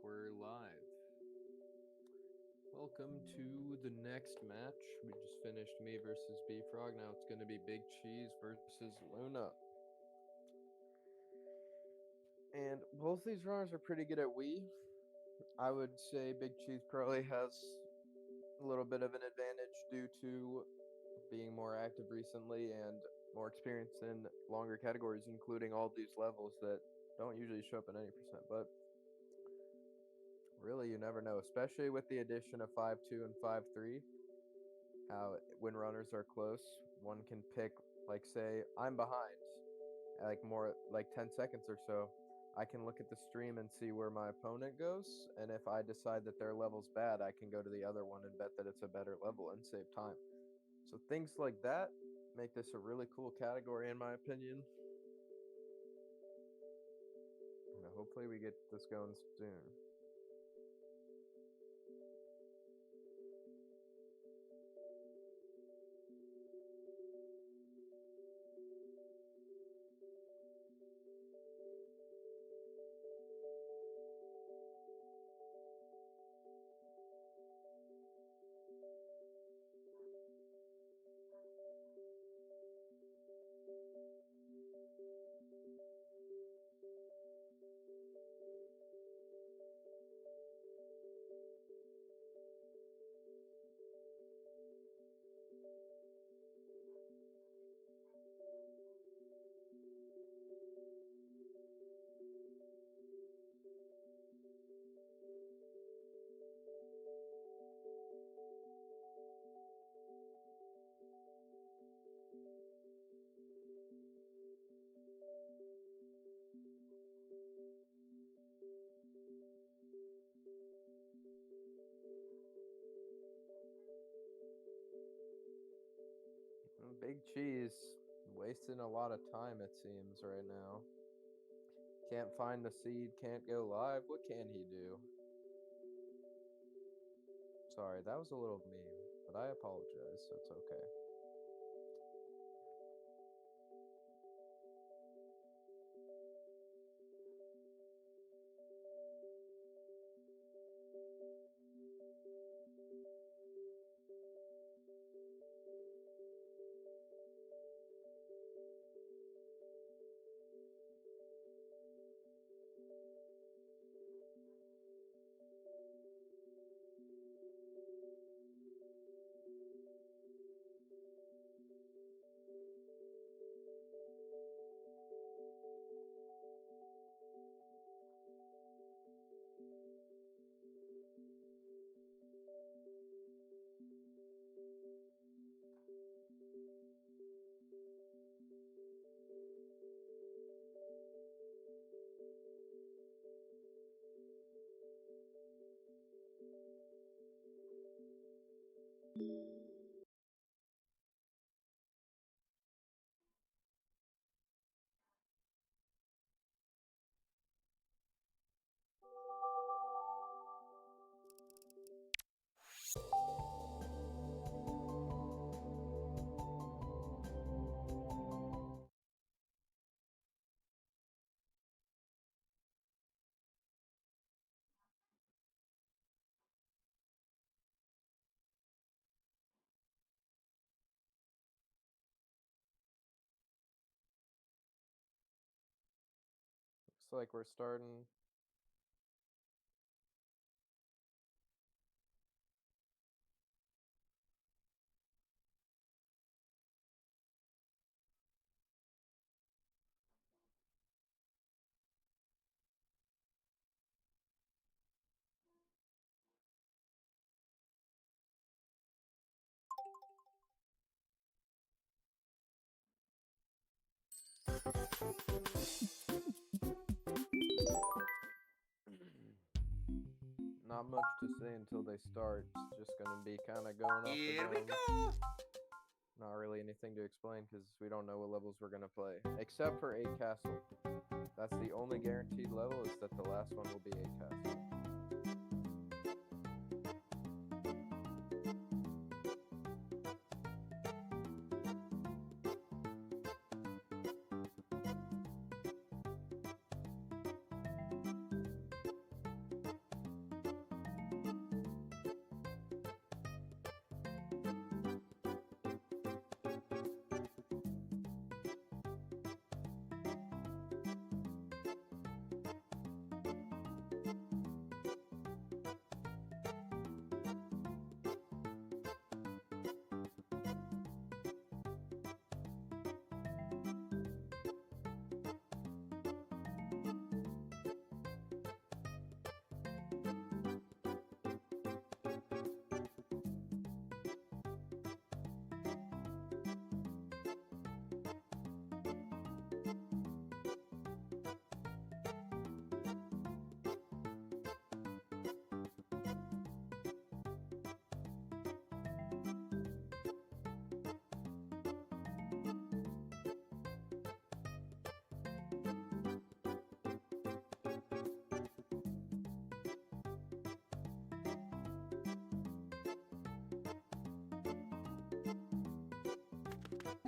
we're live. Welcome to the next match. We just finished me versus B-Frog. Now it's going to be Big Cheese versus Luna. And both these runners are pretty good at Wii. I would say Big Cheese probably has a little bit of an advantage due to being more active recently and more experience in longer categories, including all these levels that don't usually show up at any percent. But really, you never know, especially with the addition of 5-2 and 5-3. How when runners are close, one can pick, like, say, I'm behind, like more like 10 seconds or so. I can look at the stream and see where my opponent goes, and if I decide that their level's bad, I can go to the other one and bet that it's a better level and save time. So things like that make this a really cool category, in my opinion. Hopefully we get this going soon. Big Cheese wasting a lot of time, it seems, right now. Can't find the seed, can't go live. What can he do? Sorry, that was a little mean, but I apologize, so it's okay. Looks like we're starting. Not much to say until they start. It's just gonna be kind of going off the Here we dome. go! Not really anything to explain because we don't know what levels we're gonna play, except for 8 Castle. That's the only guaranteed level, is that the last one will be 8 Castle.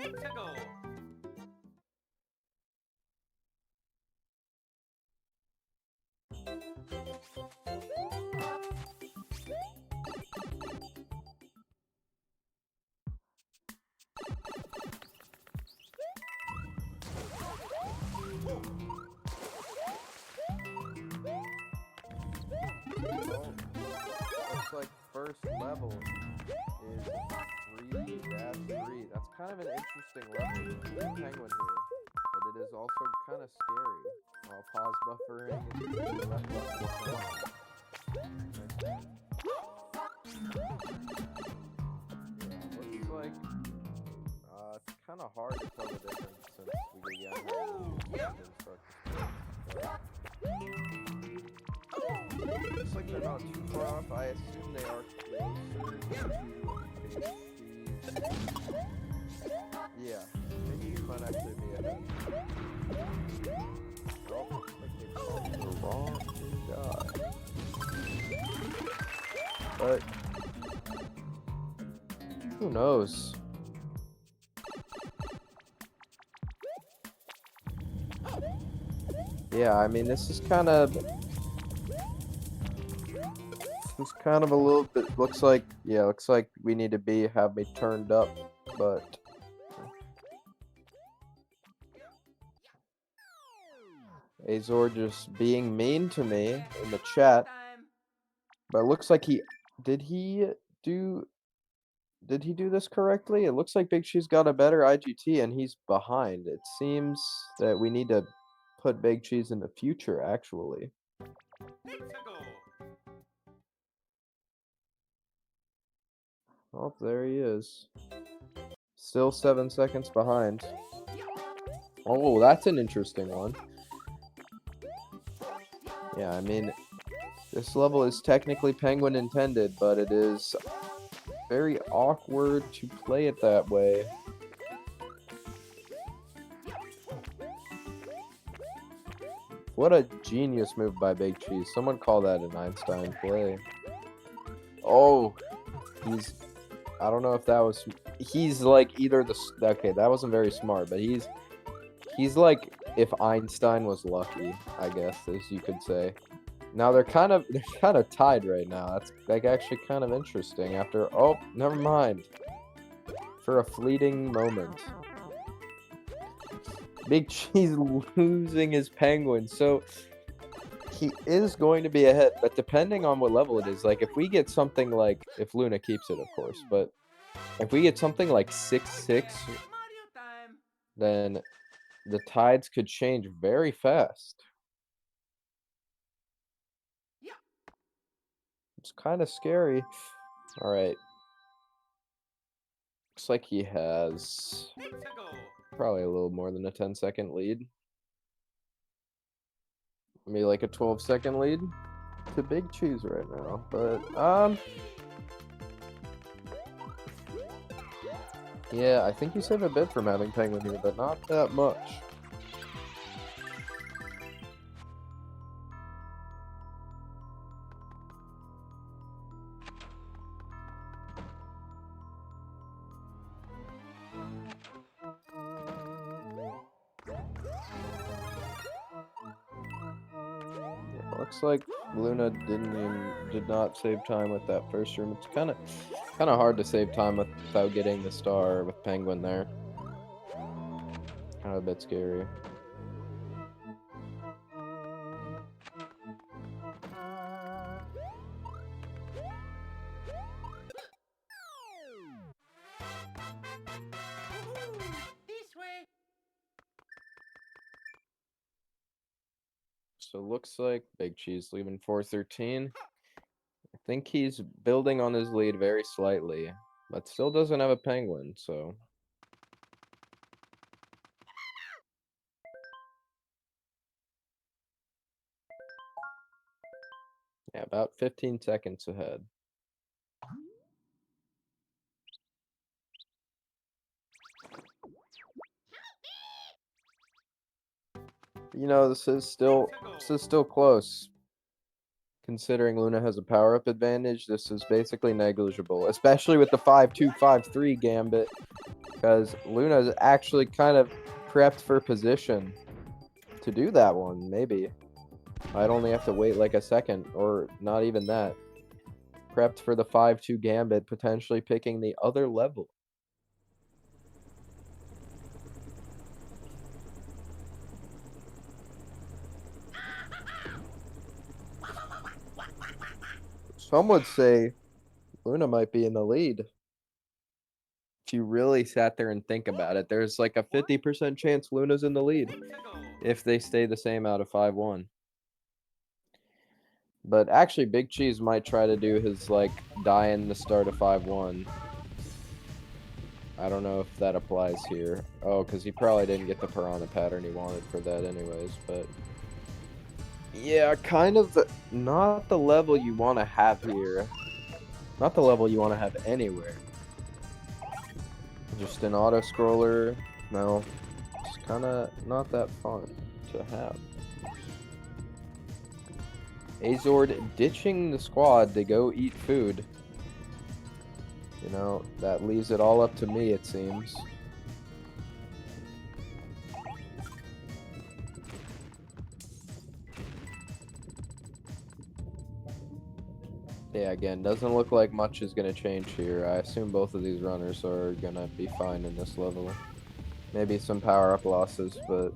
Well, looks like first level is 3-3. That's kind of an interesting level. There's a penguin here, but it is also kind of scary. I'll pause buffering and do the left button. Yeah, looks like it's kind of hard to tell the difference since we began having start looks like they're not too far off. I assume they are closer to BigCheese. Yeah, BigCheese might actually be ahead. Oh, looks like they called the wrong guy. But who knows? Yeah, I mean, this is kind of a little bit, looks like we need to have me turned up, but Azor just being mean to me in the chat. But it looks like did he do this correctly? It looks like BigCheese got a better IGT and he's behind. It seems that we need to put BigCheese in the future, actually. Oh, there he is. Still 7 seconds behind. Oh, that's an interesting one. Yeah, I mean, this level is technically penguin intended, but it is very awkward to play it that way. What a genius move by BigCheese. Someone call that an Einstein play. Oh, I don't know if that was, he's like either okay, that wasn't very smart, but he's like if Einstein was lucky, I guess, as you could say. Now they're kind of tied right now. That's like actually kind of interesting after, oh, never mind. For a fleeting moment. BigCheese losing his penguin, so he is going to be ahead, but depending on what level it is, like if we get something like, if Luna keeps it, of course, but if we get something like 6-6, then the tides could change very fast. It's kind of scary. All right. Looks like he has probably a little more than a 10-second lead. Maybe like a 12-second lead to BigCheese right now, but yeah, I think you save a bit from having penguin here, but not that much. Yeah, looks like Luna did not save time with that first room. It's kind of hard to save time without getting the star with penguin there. Kind of a bit scary. So looks like BigCheese leaving 413. I think he's building on his lead very slightly, but still doesn't have a penguin, so. Yeah, about 15 seconds ahead. You know, this is still close. Considering Luna has a power-up advantage, this is basically negligible, especially with the 5-2, 5-3 gambit, because Luna is actually kind of prepped for position to do that one, maybe. I'd only have to wait like a second, or not even that. Prepped for the 5-2 gambit, potentially picking the other level. Some would say Luna might be in the lead. If you really sat there and think about it, there's like a 50% chance Luna's in the lead if they stay the same out of 5-1. But actually, BigCheese might try to do his, like, die in the start of 5-1. I don't know if that applies here. Oh, because he probably didn't get the piranha pattern he wanted for that anyways, but... Yeah, kind of not the level you want to have here. Not the level you want to have anywhere. Just an auto-scroller. No. It's kind of not that fun to have. Azord ditching the squad to go eat food. You know, that leaves it all up to me, it seems. Yeah, again, doesn't look like much is going to change here. I assume both of these runners are going to be fine in this level. Maybe some power-up losses, but...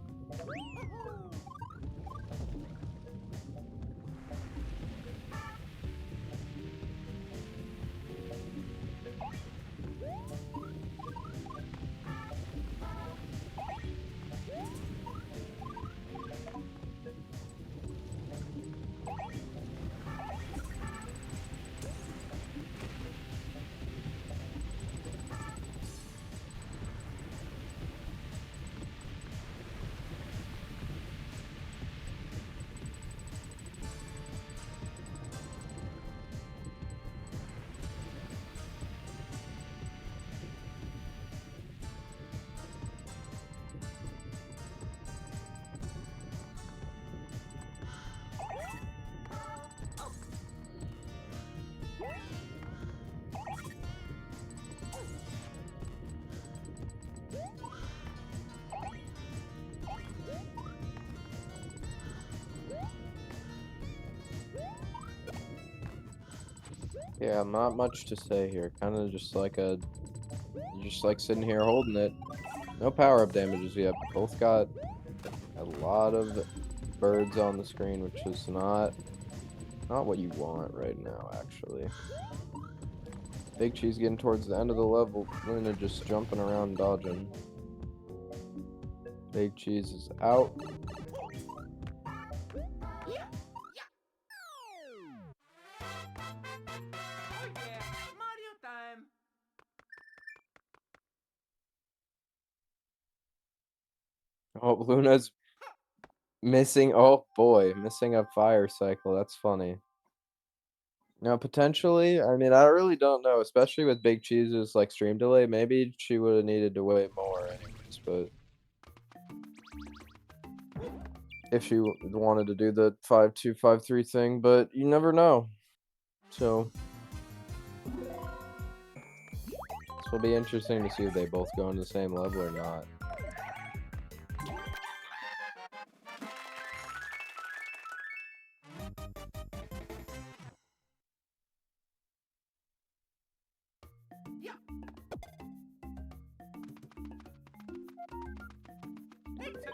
Yeah, not much to say here. Kind of just like sitting here holding it. No power-up damages yet. Both got a lot of birds on the screen, which is not what you want right now, actually. BigCheese getting towards the end of the level. Luna just jumping around, dodging. BigCheese is out. Oh, Luna's missing. Oh boy, missing a fire cycle. That's funny. Now, potentially, I mean, I really don't know, especially with BigCheese's like stream delay. Maybe she would have needed to wait more, anyways. But if she wanted to do the 5-2, 5-3 thing, but you never know. So this will be interesting to see if they both go in the same level or not.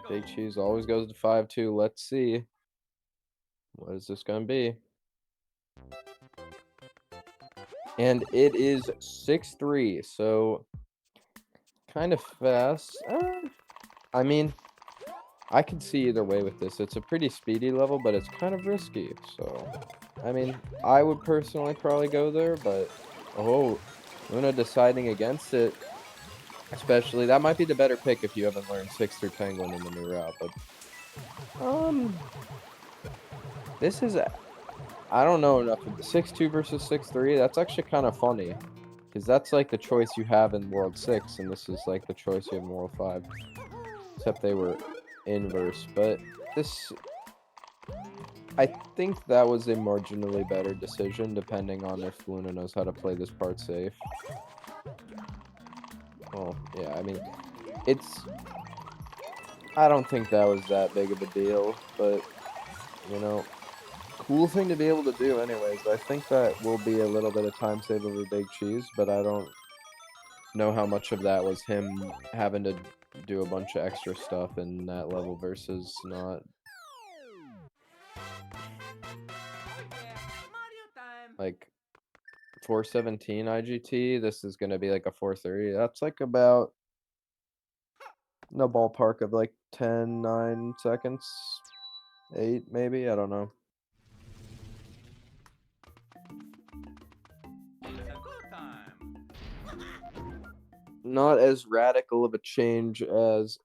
BigCheese always goes to 5-2. Let's see. What is this gonna be? And it is 6-3, so kind of fast. I mean, I can see either way with this. It's a pretty speedy level, but it's kind of risky. So, I mean, I would personally probably go there, but oh, Luna deciding against it. Especially, that might be the better pick if you haven't learned 6-3 Penguin in the new route. But, this is, I don't know enough. 6-2 versus 6-3, that's actually kind of funny. Because that's like the choice you have in World 6, and this is like the choice you have in World 5. Except they were inverse, but this... I think that was a marginally better decision, depending on if Luna knows how to play this part safe. Well, yeah, I mean, it's... I don't think that was that big of a deal, but, you know, cool thing to be able to do anyways. I think that will be a little bit of time save over BigCheese, but I don't know how much of that was him having to do a bunch of extra stuff in that level versus not. Like, 417 IGT, this is gonna be like a 430. That's like about in the ballpark of like 10, 9 seconds, 8 maybe, I don't know. Not as radical of a change as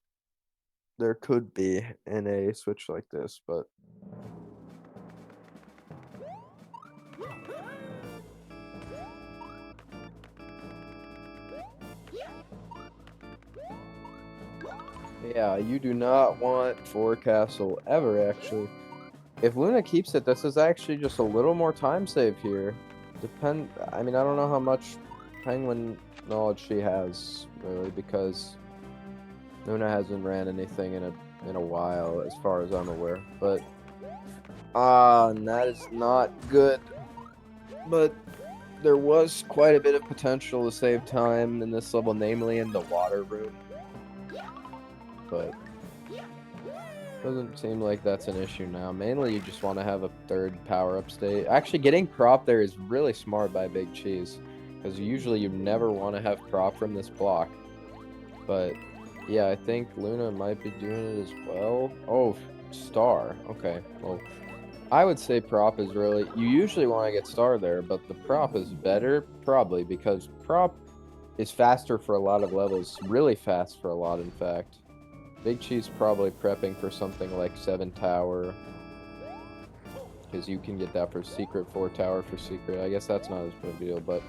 there could be in a Switch like this, but yeah, you do not want 4 Castle ever, actually. If Luna keeps it, this is actually just a little more time save here. I mean, I don't know how much Penguin knowledge she has, really, because Luna hasn't ran anything in a while, as far as I'm aware. But and that is not good. But there was quite a bit of potential to save time in this level, namely in the water room. But doesn't seem like that's an issue now. Mainly, you just want to have a third power-up state. Actually, getting prop there is really smart by BigCheese, because usually you never want to have prop from this block. But yeah, I think Luna might be doing it as well. Oh, star. Okay, well, I would say prop is really... You usually want to get star there, but the prop is better, probably, because prop is faster for a lot of levels. Really fast for a lot, in fact. BigCheese probably prepping for something like 7 tower, because you can get that for secret, 4 tower for secret. I guess that's not as big a deal, but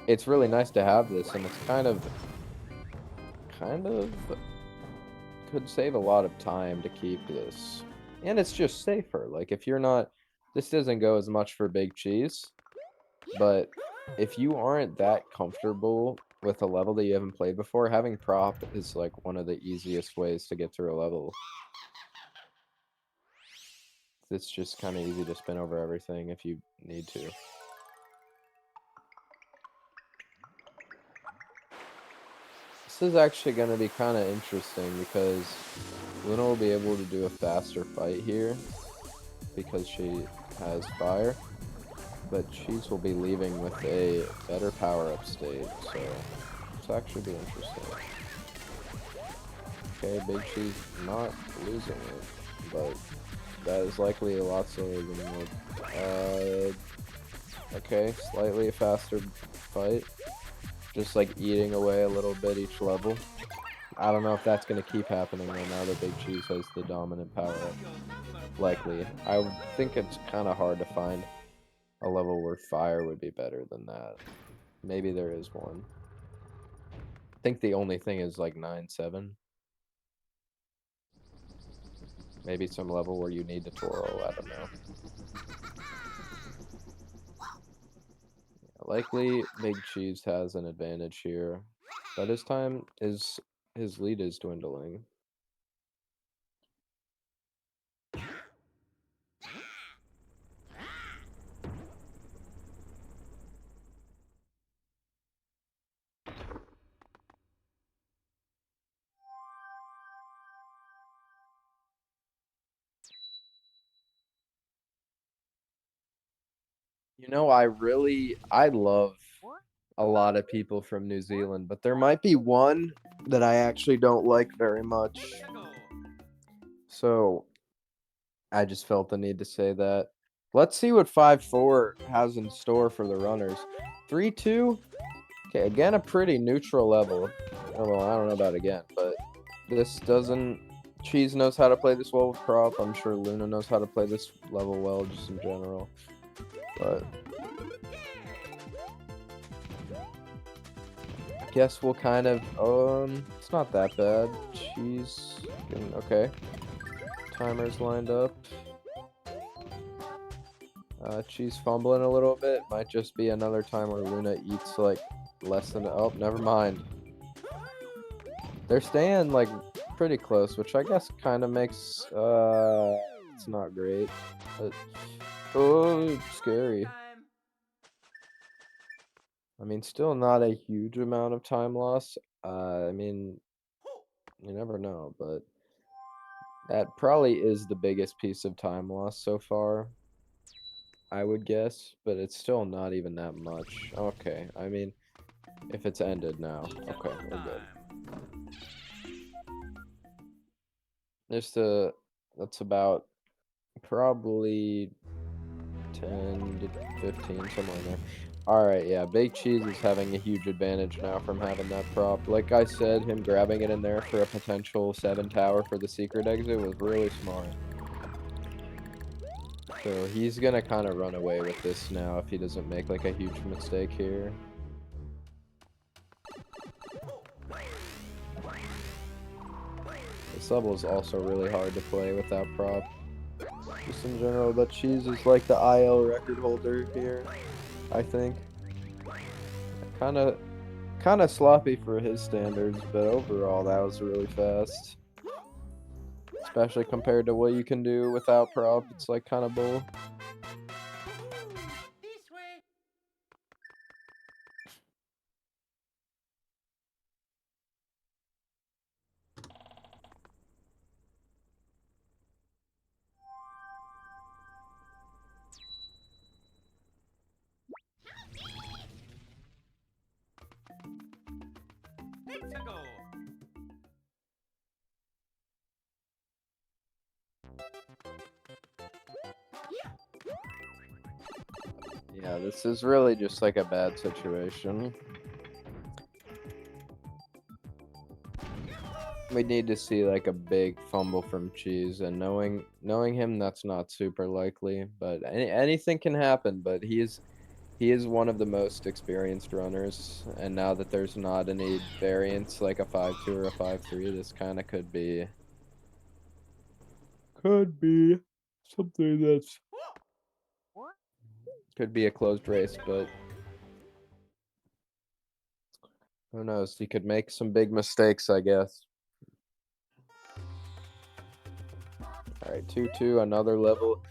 it's really nice to have this, and it's kind of could save a lot of time to keep this. And it's just safer. Like, if you're not... This doesn't go as much for BigCheese, but if you aren't that comfortable with a level that you haven't played before, having prop is like one of the easiest ways to get through a level. It's just kind of easy to spin over everything if you need to. This is actually going to be kind of interesting because Luna will be able to do a faster fight here because she has fire, but Cheese will be leaving with a better power-up state, so it's actually be interesting. Okay, BigCheese not losing it, but that is likely a lot slower than what... okay, slightly faster fight. Just like eating away a little bit each level. I don't know if that's going to keep happening though, now that BigCheese has the dominant power-up. Likely. I would think it's kind of hard to find a level where fire would be better than that. Maybe there is one. I think the only thing is like 9-7. Maybe some level where you need the Toro, I don't know. Likely BigCheese has an advantage here. But his lead is dwindling. You know, I love a lot of people from New Zealand, but there might be one that I actually don't like very much. So I just felt the need to say that. Let's see what 5-4 has in store for the runners. 3-2. Okay, again, a pretty neutral level. Oh, well, I don't know about again, but this doesn't... Cheese knows how to play this well with prop. I'm sure Luna knows how to play this level well, just in general. But I guess we'll kind of... it's not that bad. Cheese... Okay. Timer's lined up. Cheese fumbling a little bit. Might just be another time where Luna eats, like, less than... Oh, never mind. They're staying, like, pretty close, which I guess kind of makes, it's not great. But, oh, scary. I mean, still not a huge amount of time loss. I mean, you never know, but that probably is the biggest piece of time loss so far, I would guess, but it's still not even that much. Okay, I mean, if it's ended now, okay, we're good. That's about probably 10 to 15, somewhere in there. Alright, yeah, BigCheese is having a huge advantage now from having that prop. Like I said, him grabbing it in there for a potential 7 tower for the secret exit was really smart. So he's gonna kind of run away with this now if he doesn't make like a huge mistake here. This level is also really hard to play without prop. Just in general, but Cheese is like the IL record holder here, I think. Kind of sloppy for his standards, but overall that was really fast. Especially compared to what you can do without prop, it's like kind of bull. Yeah, this is really just like a bad situation. We need to see like a big fumble from Cheese, and knowing him, that's not super likely. But anything can happen. But he is one of the most experienced runners, and now that there's not any variants like a 5-2 or a 5-3, this kind of could be something that's could be a closed race, but who knows? He could make some big mistakes, I guess. All right, 2-2, another level.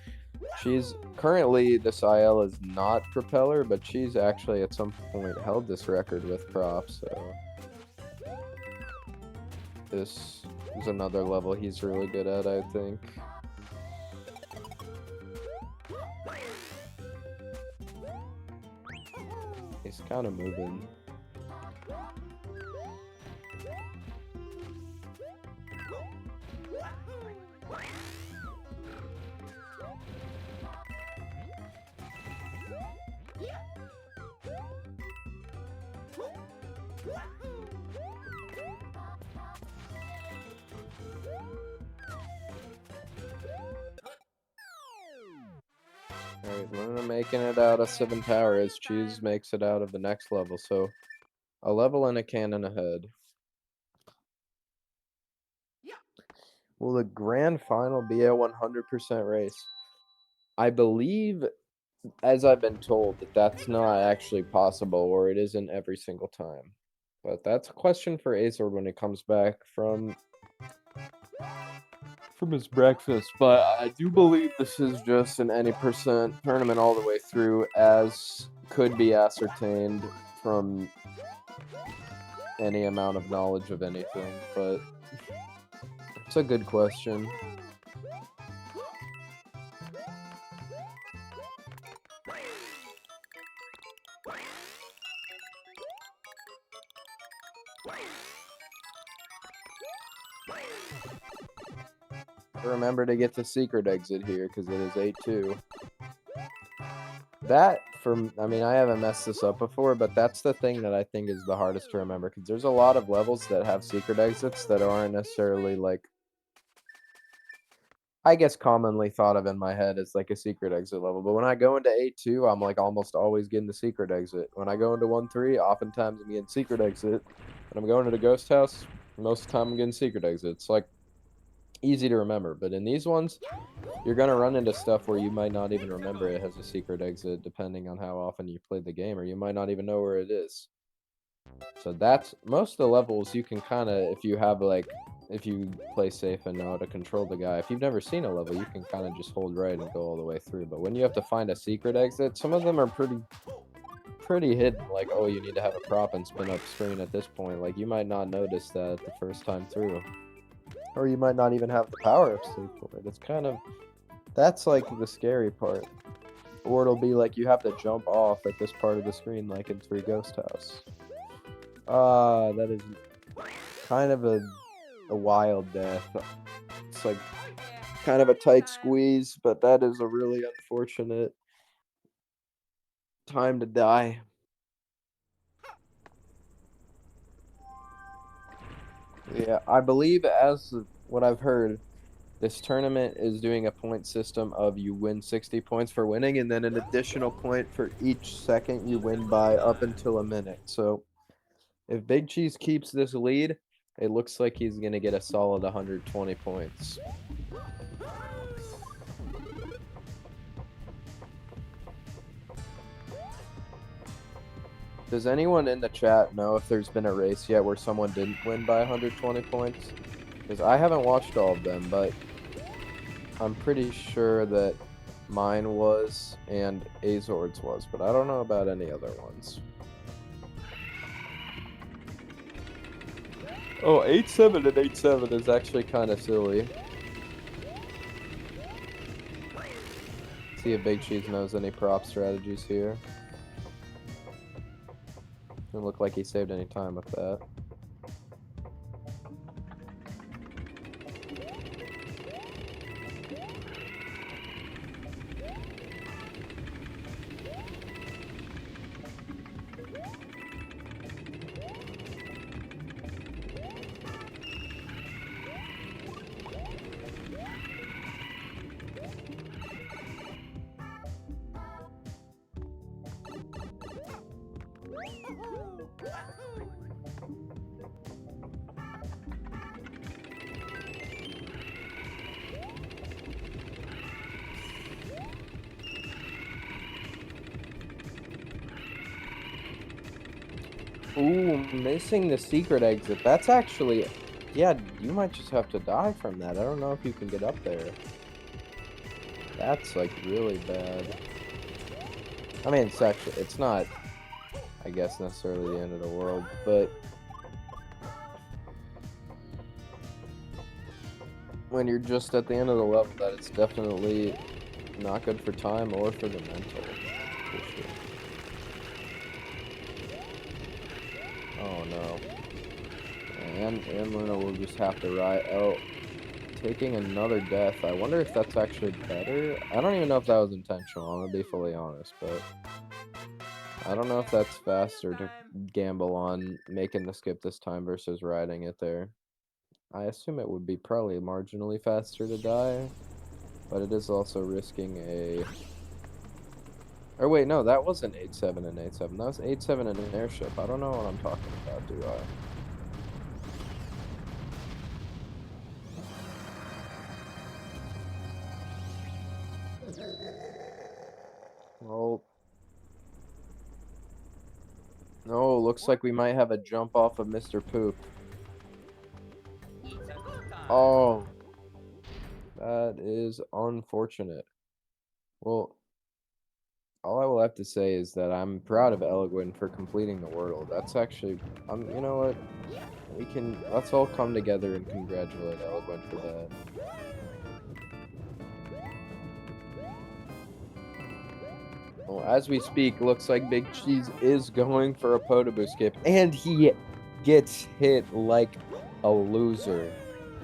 She's currently, this IL is not propeller, but she's actually at some point held this record with prop, so this is another level he's really good at, I think. He's kind of moving. Alright, Luna making it out of 7 tower as Cheese makes it out of the next level, so a level and a cannon ahead. Will the grand final be a 100% race? I believe, as I've been told, that that's not actually possible, or it isn't every single time. But that's a question for Acer when he comes back from his breakfast. But I do believe this is just an any percent tournament all the way through, as could be ascertained from any amount of knowledge of anything. But it's a good question. Remember to get the secret exit here because it is 8-2. That, I mean, I haven't messed this up before, but that's the thing that I think is the hardest to remember because there's a lot of levels that have secret exits that aren't necessarily like, I guess, commonly thought of in my head as like a secret exit level. But when I go into 8-2, I'm like almost always getting the secret exit. When I go into 1-3, oftentimes I'm getting secret exit. When I'm going to the ghost house, most of the time I'm getting secret exit. It's like easy to remember. But in these ones, you're gonna run into stuff where you might not even remember it has a secret exit, depending on how often you play the game, or you might not even know where it is. So that's most of the levels you can kind of, if you have like, if you play safe and know how to control the guy, if you've never seen a level, you can kind of just hold right and go all the way through. But when you have to find a secret exit, some of them are pretty hidden. Like, oh, you need to have a prop and spin up screen at this point. Like, you might not notice that the first time through, or you might not even have the power up saved for it. It's kind of, that's like the scary part. Or it'll be like you have to jump off at this part of the screen, like in Three Ghost House. That is kind of a wild death. It's like kind of a tight squeeze, but that is a really unfortunate time to die. Yeah, I believe as what I've heard, this tournament is doing a point system of you win 60 points for winning, and then an additional point for each second you win by up until a minute. So if BigCheese keeps this lead, it looks like he's gonna get a solid 120 points. Does anyone in the chat know if there's been a race yet where someone didn't win by 120 points? Because I haven't watched all of them, but I'm pretty sure that mine was and Azord's was, but I don't know about any other ones. Oh, 8-7 and 8-7 is actually kind of silly. See if BigCheese knows any prop strategies here. Doesn't look like he saved any time with that. Ooh, missing the secret exit. That's actually, yeah, you might just have to die from that. I don't know if you can get up there. That's like really bad. I mean, it's not, I guess, necessarily the end of the world, but when you're just at the end of the level, that it's definitely not good for time or for the mental, for sure. Oh no. And Luna will just have to ride. Oh, taking another death. I wonder if that's actually better. I don't even know if that was intentional, I'm gonna be fully honest, but I don't know if that's faster to gamble on making the skip this time versus riding it there. I assume it would be probably marginally faster to die, but it is also risking a... Or wait, no, that wasn't 8-7 and 8-7. That was 8-7 and an airship. I don't know what I'm talking about, do I? Well, no, looks like we might have a jump off of Mr. Poop. Oh, that is unfortunate. Well, all I will have to say is that I'm proud of Eloquent for completing the world. That's actually, you know what? Let's all come together and congratulate Eloquent for that. Well, as we speak, looks like BigCheese is going for a Podoboo skip, and he gets hit like a loser.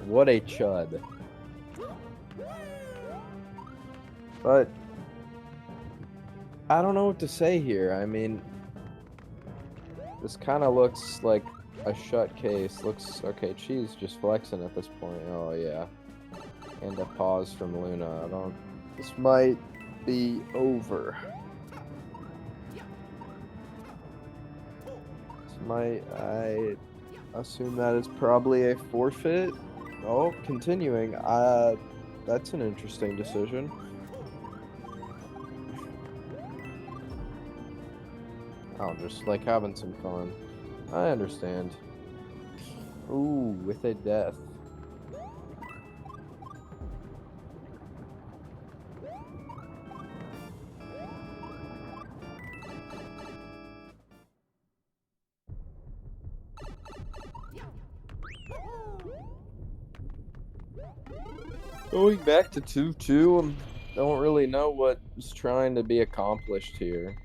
What a chud. But I don't know what to say here. I mean, this kind of looks like a shut case. Looks okay. Cheese just flexing at this point. Oh yeah, and a pause from Luna. This might be over. I assume that is probably a forfeit. Oh, continuing. That's an interesting decision. Oh, just like having some fun. I understand. Ooh, with a death. Going back to 2-2, don't really know what's trying to be accomplished here.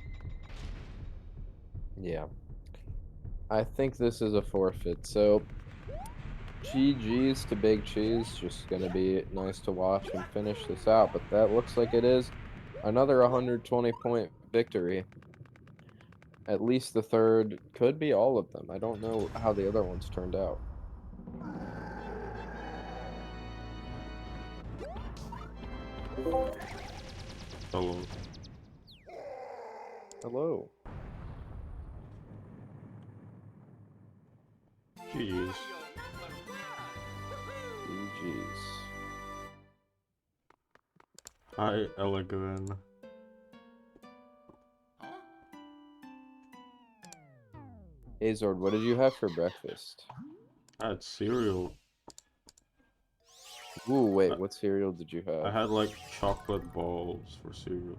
Yeah. I think this is a forfeit, so GG's to Big Cheese. Just gonna be nice to watch and finish this out, but that looks like it is another 120-point victory. At least the third, could be all of them. I don't know how the other ones turned out. Hello. Hello. GG's. GG's. Hi, Elegant. Azord, what did you have for breakfast? I had cereal. Ooh, wait, what cereal did you I have? had like chocolate balls for cereal.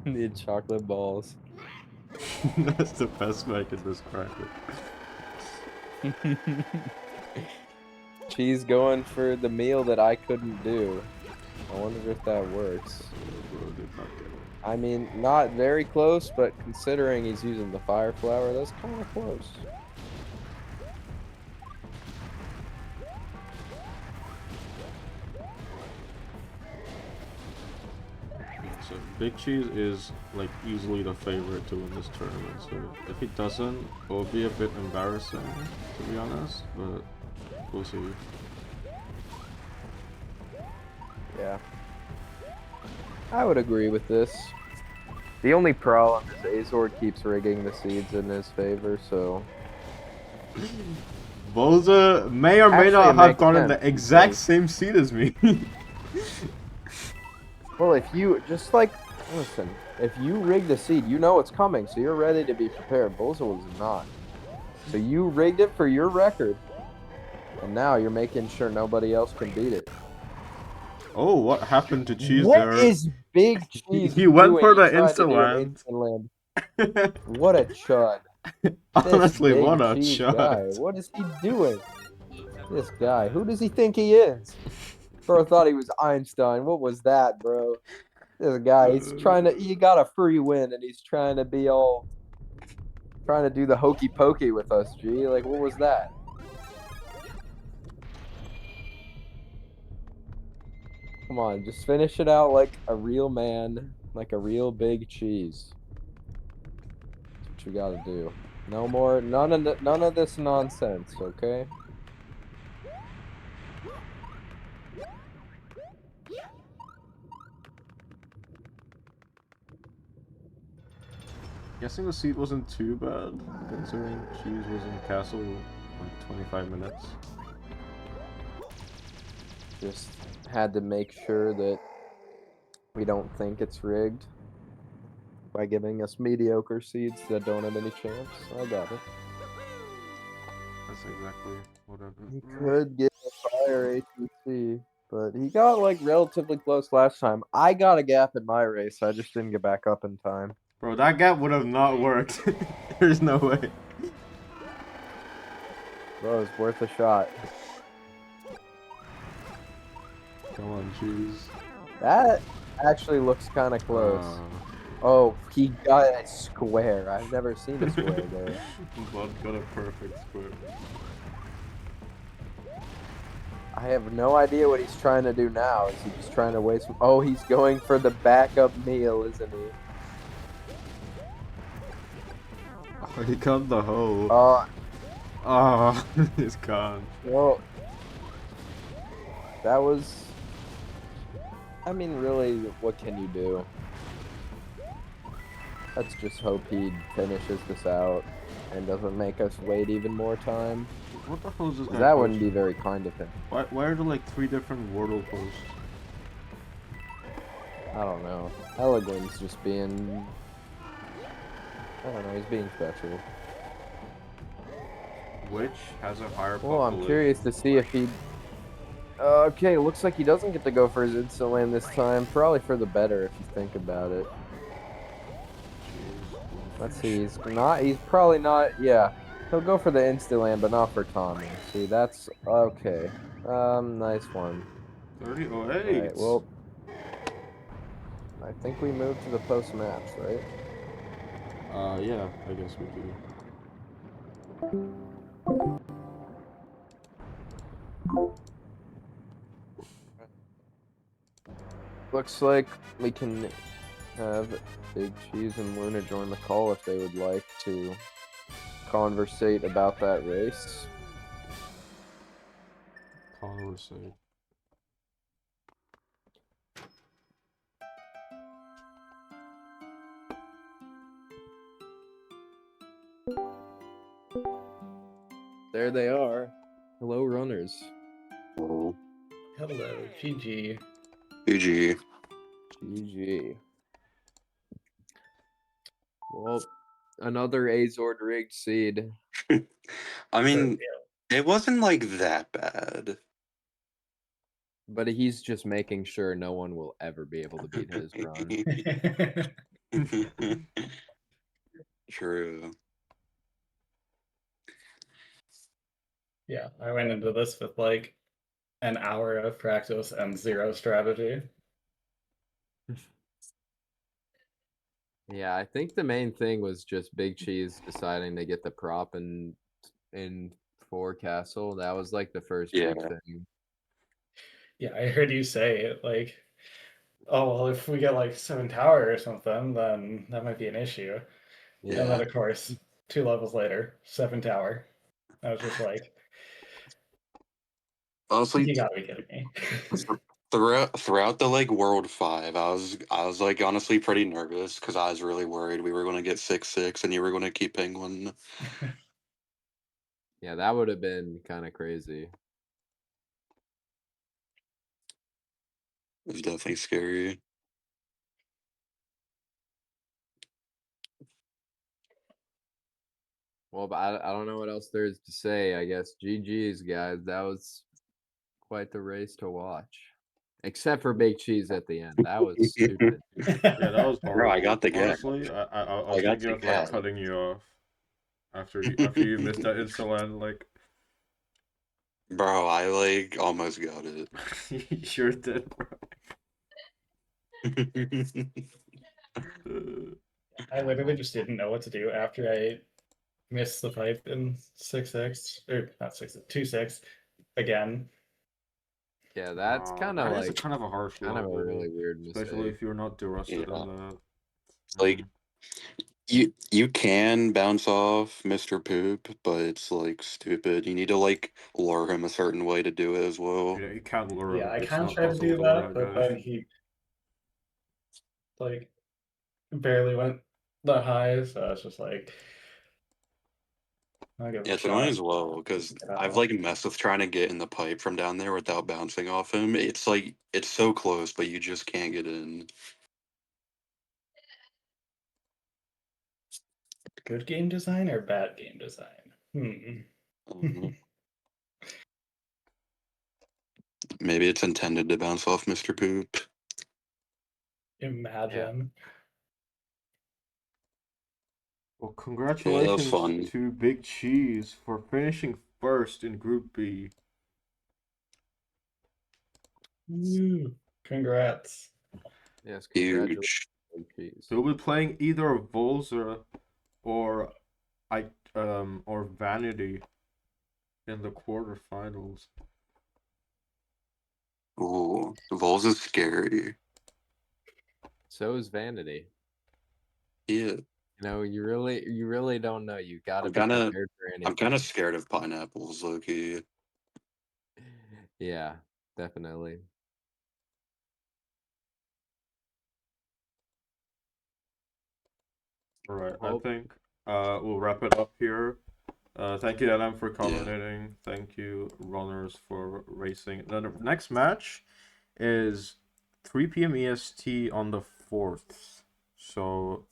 Need chocolate balls. That's the best way I can describe it. Cheese going for the meal that I couldn't do. I wonder if that works. Bro, did not get it. I mean, not very close, but considering he's using the fire flower, that's kind of close. So Big Cheese is like easily the favorite to win this tournament. So if he doesn't, it will be a bit embarrassing, to be honest. But we'll see. Yeah. I would agree with this. The only problem is Azord keeps rigging the seeds in his favor, so... Boza may or may not have gotten the exact same seed as me. Well, if you just like... Listen, if you rig the seed, you know it's coming, so you're ready to be prepared. Boza was not. So you rigged it for your record. And now you're making sure nobody else can beat it. Oh, what happened to Cheese what there? What is Big Cheese He went doing? for the He tried to do an insta-land. instant land. What a chud. Honestly, this what a Cheese chud. guy. What is he doing? This guy. Who does he think he is? Bro thought he was Einstein. What was that, bro? This guy, he's trying to... He got a free win, and he's trying to be all... Trying to do the hokey pokey with us, G. Like, what was that? Come on, just finish it out like a real man, like a real Big Cheese. That's what you gotta do. No more, none of this nonsense, okay? Guessing the seat wasn't too bad, considering Cheese was in castle like 25 minutes. Just had to make sure that we don't think it's rigged by giving us mediocre seeds that don't have any chance. I got it. That's exactly whatever. He could get a fire ATC, but he got like relatively close last time. I got a gap in my race. I just didn't get back up in time. Bro, that gap would have not worked. There's no way. Bro, it's worth a shot. Come on, Cheese. That actually looks kind of close. Oh, he got a square. I've never seen a square there. Bud got a perfect square. I have no idea what he's trying to do now. Is he just trying to waste... Oh, he's going for the backup meal, isn't he? Oh, he cut the hole. Oh, he's gone. Well, that was... I mean, really, what can you do? Let's just hope he finishes this out and doesn't make us wait even more time. What the hell is this 'Cause guy that wouldn't be posting? very kind of him. Why are there like 3 different Wordle posts? I don't know. Elegant's just being... I don't know, he's being special. Which has a higher Well, I'm population? curious to see if he... Okay, looks like he doesn't get to go for his instant land this time. Probably for the better if you think about it. Let's see, he's probably not, yeah. He'll go for the instant land, but not for Tommy. See, that's, okay. Nice one. 3008. Alright, well, I think we move to the post-match, right? Yeah, I guess we do. Looks like we can have BigCheese and Luna join the call if they would like to conversate about that race. Conversate. There they are. Hello, runners. Oh, Hello, GG. GG. GG. Well, another Azord rigged seed. I mean, Yeah. it wasn't like that bad. But he's just making sure no one will ever be able to beat his run. True. Yeah, I went into this with like an hour of practice and zero strategy. Yeah, I think the main thing was just BigCheese deciding to get the prop in Forecastle. That was like the first big Yeah. thing. Yeah, I heard you say like, oh well, if we get like 7 tower or something, then that might be an issue. And then Yeah. of course, 2 levels later, 7 tower. I was just like, Honestly, you gotta be kidding me. throughout the like World 5, I was like honestly pretty nervous because I was really worried we were gonna get 6-6 and you were gonna keep Penguin. Yeah, that would have been kind of crazy. It was definitely scary. Well, but I don't know what else there is to say. I guess GG's, guys. That was quite the race to watch. Except for BigCheese at the end. That was stupid. Yeah, that was Bro, I horrible. got the gap. Honestly, I I was got thinking the of like gap. cutting you off after you missed that insolent like Bro, I like almost got it. you sure did, bro. I literally just didn't know what to do after I missed the pipe in 6x, or not 6, 2-6 again. Yeah, that's kind of That is a like kind of a harsh kind of a level, really weird especially mistake. if you're not derusted Yeah. in that. It's like you can bounce off Mr. Poop, but it's like stupid. You need to like lure him a certain way to do it as well. Yeah, you can't lure Yeah, him. I It's kind of not tried to possible do to lure that, that but guy. then he like barely went that high, so it's just like I'll give it Yeah, a it's annoying shot. as well because Get I've out. like messed with trying to get in the pipe from down there without bouncing off him. It's like it's so close, but you just can't get in. Good game design or bad game design? Um, maybe it's intended to bounce off Mr. Poop. Imagine. Well, Yeah, that was congratulations fun. to BigCheese for finishing first in Group B. Woo. Congrats. Yes, congratulations, Huge. BigCheese. He'll be playing either Volza or or Vanity in the quarterfinals. Ooh, Vols is scary. So is Vanity. Yeah, You really don't know. You got to I'm be kind of prepared for I'm anything. kind of scared of pineapples, Loki. Yeah, definitely. All right, I Well, think we'll wrap it up here. Thank you, Adam, for Yeah. commentating. Thank you, runners, for racing. The next match is 3 p.m. EST on the 4th. So,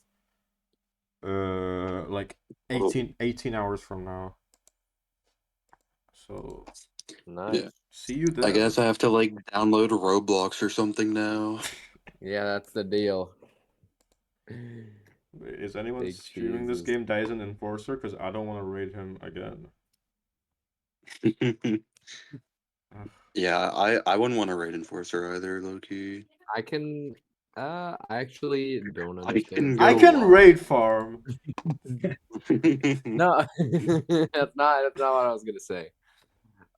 like Oh, 18 hours from now. So, nice. yeah. see you I then. guess I have to like download a Roblox or something now. Yeah, that's the deal. Is anyone Big streaming this cheeses. game Dyson Enforcer? Because I don't want to raid him again. Ugh. Yeah, I wouldn't want to raid Enforcer either, Loki. I can. I actually don't I can understand. I go can wild. raid farm. No, that's not. That's not what I was gonna say.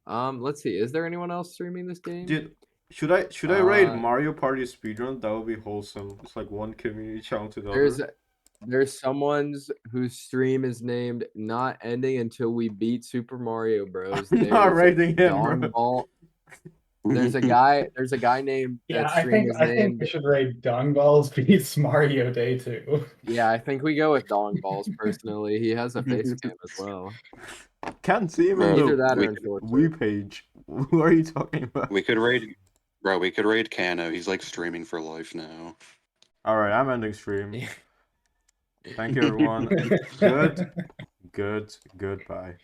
Let's see. Is there anyone else streaming this game? Dude, should I raid Uh, Mario Party speedrun? That would be wholesome. It's like one community channel to the there's other. there's someone's whose stream is named "Not Ending Until We Beat Super Mario Bros." I'm not There's raiding him, Dong bro. Ball. There's a guy. There's a guy named Yeah, that stream is I think named. we should raid Dung Balls beats Mario Day 2. Yeah, I think we go with Dong Balls personally. He has a face cam as well. Can't see him in Bro, Either the that or we could Enforcer. Wii page. What are you talking about? we could raid bro, we could raid Kano. He's like streaming for life now. Alright, I'm ending stream. Thank you, everyone. Goodbye.